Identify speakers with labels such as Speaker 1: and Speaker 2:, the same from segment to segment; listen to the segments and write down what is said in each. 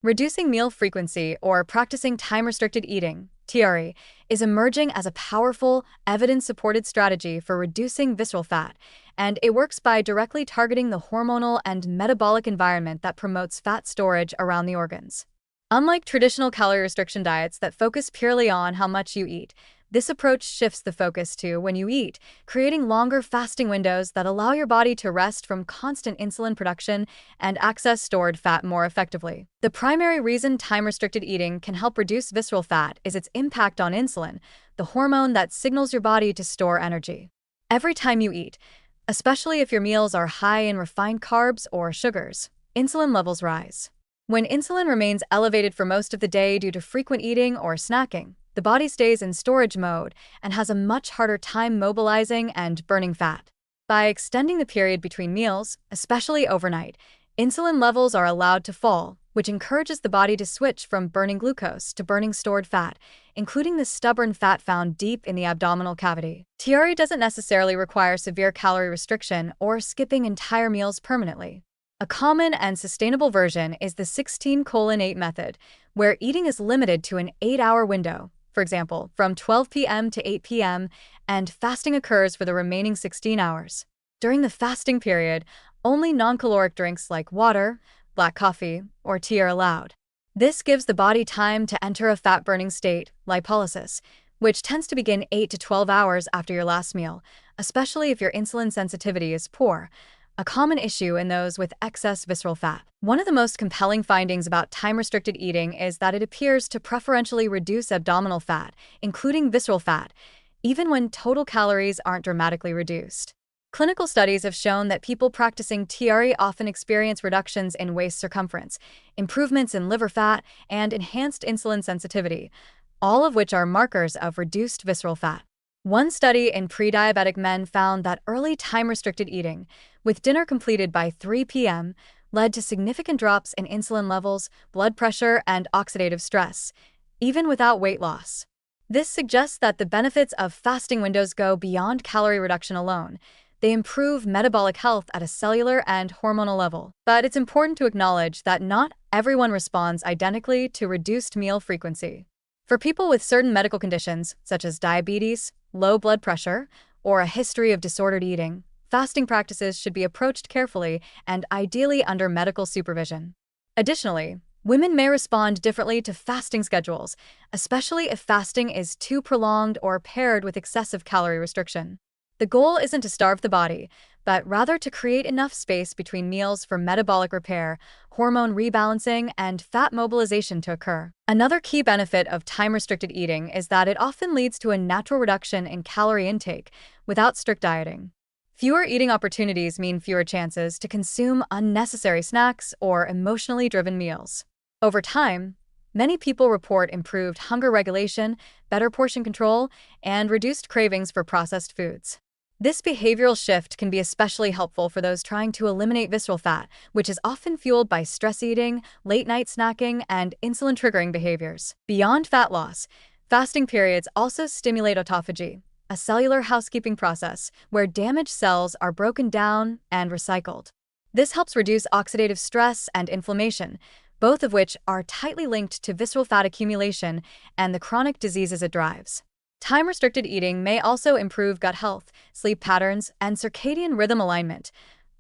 Speaker 1: Reducing meal frequency or practicing time-restricted eating, TRE, is emerging as a powerful, evidence-supported strategy for reducing visceral fat, and it works by directly targeting the hormonal and metabolic environment that promotes fat storage around the organs. Unlike traditional calorie restriction diets that focus purely on how much you eat, this approach shifts the focus to when you eat, creating longer fasting windows that allow your body to rest from constant insulin production and access stored fat more effectively. The primary reason time-restricted eating can help reduce visceral fat is its impact on insulin, the hormone that signals your body to store energy. Every time you eat, especially if your meals are high in refined carbs or sugars, insulin levels rise. When insulin remains elevated for most of the day due to frequent eating or snacking, the body stays in storage mode and has a much harder time mobilizing and burning fat. By extending the period between meals, especially overnight, insulin levels are allowed to fall, which encourages the body to switch from burning glucose to burning stored fat, including the stubborn fat found deep in the abdominal cavity. TRE doesn't necessarily require severe calorie restriction or skipping entire meals permanently. A common and sustainable version is the 16:8 method, where eating is limited to an 8-hour window, for example, from 12 p.m. to 8 p.m., and fasting occurs for the remaining 16 hours. During the fasting period, only non-caloric drinks like water, black coffee, or tea are allowed. This gives the body time to enter a fat-burning state, lipolysis, which tends to begin 8 to 12 hours after your last meal, especially if your insulin sensitivity is poor, a common issue in those with excess visceral fat. One of the most compelling findings about time-restricted eating is that it appears to preferentially reduce abdominal fat, including visceral fat, even when total calories aren't dramatically reduced. Clinical studies have shown that people practicing TRE often experience reductions in waist circumference, improvements in liver fat, and enhanced insulin sensitivity, all of which are markers of reduced visceral fat. One study in pre-diabetic men found that early time-restricted eating, with dinner completed by 3 p.m., led to significant drops in insulin levels, blood pressure, and oxidative stress, even without weight loss. This suggests that the benefits of fasting windows go beyond calorie reduction alone. They improve metabolic health at a cellular and hormonal level. But it's important to acknowledge that not everyone responds identically to reduced meal frequency. For people with certain medical conditions, such as diabetes, low blood pressure, or a history of disordered eating, fasting practices should be approached carefully and ideally under medical supervision. Additionally, women may respond differently to fasting schedules, especially if fasting is too prolonged or paired with excessive calorie restriction. The goal isn't to starve the body, but rather to create enough space between meals for metabolic repair, hormone rebalancing, and fat mobilization to occur. Another key benefit of time-restricted eating is that it often leads to a natural reduction in calorie intake without strict dieting. Fewer eating opportunities mean fewer chances to consume unnecessary snacks or emotionally driven meals. Over time, many people report improved hunger regulation, better portion control, and reduced cravings for processed foods. This behavioral shift can be especially helpful for those trying to eliminate visceral fat, which is often fueled by stress eating, late-night snacking, and insulin-triggering behaviors. Beyond fat loss, fasting periods also stimulate autophagy, a cellular housekeeping process where damaged cells are broken down and recycled. This helps reduce oxidative stress and inflammation, both of which are tightly linked to visceral fat accumulation and the chronic diseases it drives. Time-restricted eating may also improve gut health, sleep patterns, and circadian rhythm alignment,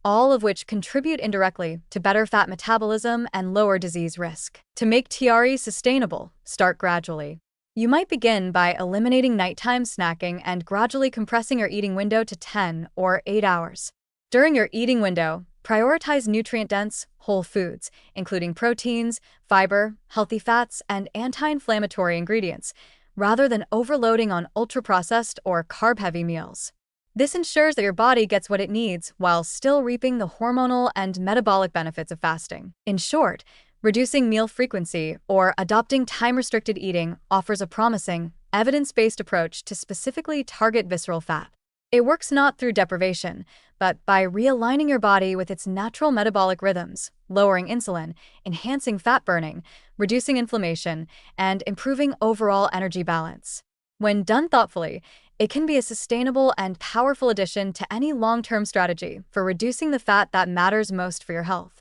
Speaker 1: all of which contribute indirectly to better fat metabolism and lower disease risk. To make TRE sustainable, start gradually. You might begin by eliminating nighttime snacking and gradually compressing your eating window to 10 or 8 hours. During your eating window, prioritize nutrient-dense, whole foods, including proteins, fiber, healthy fats, and anti-inflammatory ingredients, rather than overloading on ultra-processed or carb-heavy meals. This ensures that your body gets what it needs while still reaping the hormonal and metabolic benefits of fasting. In short, reducing meal frequency or adopting time-restricted eating offers a promising, evidence-based approach to specifically target visceral fat. It works not through deprivation, but by realigning your body with its natural metabolic rhythms, lowering insulin, enhancing fat burning, reducing inflammation, and improving overall energy balance. When done thoughtfully, it can be a sustainable and powerful addition to any long-term strategy for reducing the fat that matters most for your health.